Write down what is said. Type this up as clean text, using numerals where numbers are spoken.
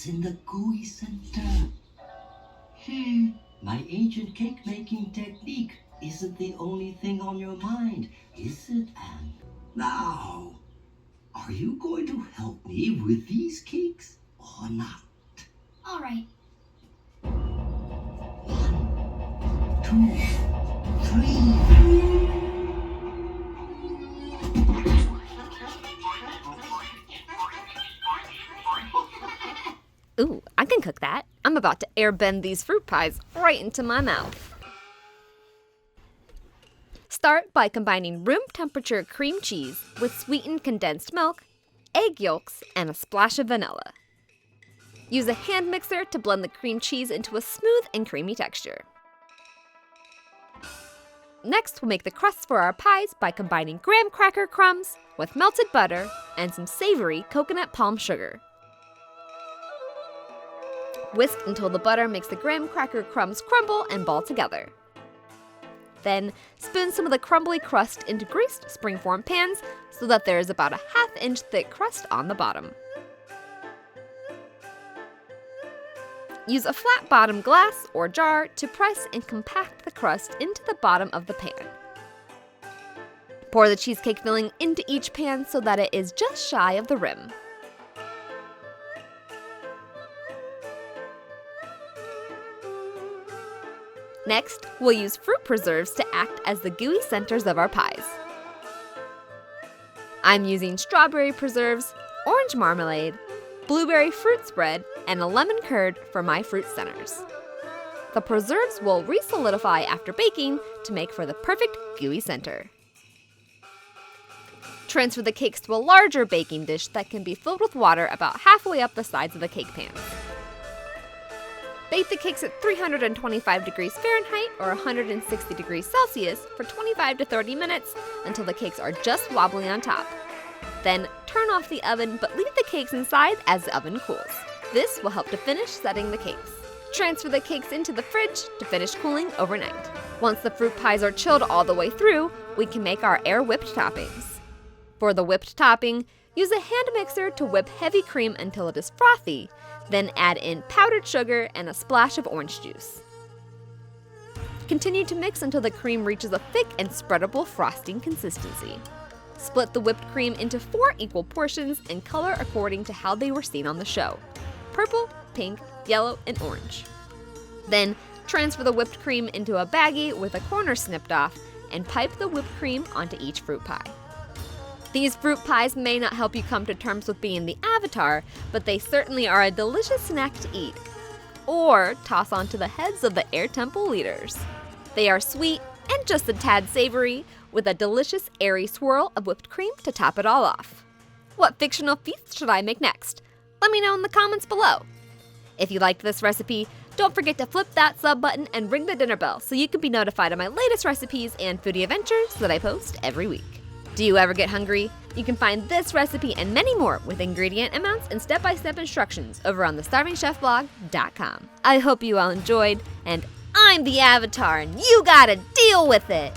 is in the Gooey Center. My ancient cake-making technique isn't the only thing on your mind, is it, Anne? Now, are you going to help me with these cakes or not? All right. 1, 2, 3. Ooh, I can cook that. I'm about to airbend these fruit pies right into my mouth. Start by combining room temperature cream cheese with sweetened condensed milk, egg yolks, and a splash of vanilla. Use a hand mixer to blend the cream cheese into a smooth and creamy texture. Next, we'll make the crusts for our pies by combining graham cracker crumbs with melted butter and some savory coconut palm sugar. Whisk until the butter makes the graham cracker crumbs crumble and ball together. Then, spoon some of the crumbly crust into greased springform pans so that there is about a ½ inch thick crust on the bottom. Use a flat bottom glass or jar to press and compact the crust into the bottom of the pan. Pour the cheesecake filling into each pan so that it is just shy of the rim. Next, we'll use fruit preserves to act as the gooey centers of our pies. I'm using strawberry preserves, orange marmalade, blueberry fruit spread, and a lemon curd for my fruit centers. The preserves will re-solidify after baking to make for the perfect gooey center. Transfer the cakes to a larger baking dish that can be filled with water about halfway up the sides of the cake pan. Bake the cakes at 325 degrees Fahrenheit or 160 degrees Celsius for 25 to 30 minutes until the cakes are just wobbly on top. Then turn off the oven but leave the cakes inside as the oven cools. This will help to finish setting the cakes. Transfer the cakes into the fridge to finish cooling overnight. Once the fruit pies are chilled all the way through, we can make our air whipped toppings. For the whipped topping, use a hand mixer to whip heavy cream until it is frothy, then add in powdered sugar and a splash of orange juice. Continue to mix until the cream reaches a thick and spreadable frosting consistency. Split the whipped cream into 4 equal portions and color according to how they were seen on the show: purple, pink, yellow, and orange. Then transfer the whipped cream into a baggie with a corner snipped off and pipe the whipped cream onto each fruit pie. These fruit pies may not help you come to terms with being the avatar, but they certainly are a delicious snack to eat, or toss onto the heads of the Air Temple leaders. They are sweet and just a tad savory, with a delicious airy swirl of whipped cream to top it all off. What fictional feast should I make next? Let me know in the comments below. If you liked this recipe, don't forget to flip that sub button and ring the dinner bell so you can be notified of my latest recipes and foodie adventures that I post every week. Do you ever get hungry? You can find this recipe and many more with ingredient amounts and step-by-step instructions over on thestarvingchefblog.com. I hope you all enjoyed, and I'm the Avatar and you gotta deal with it!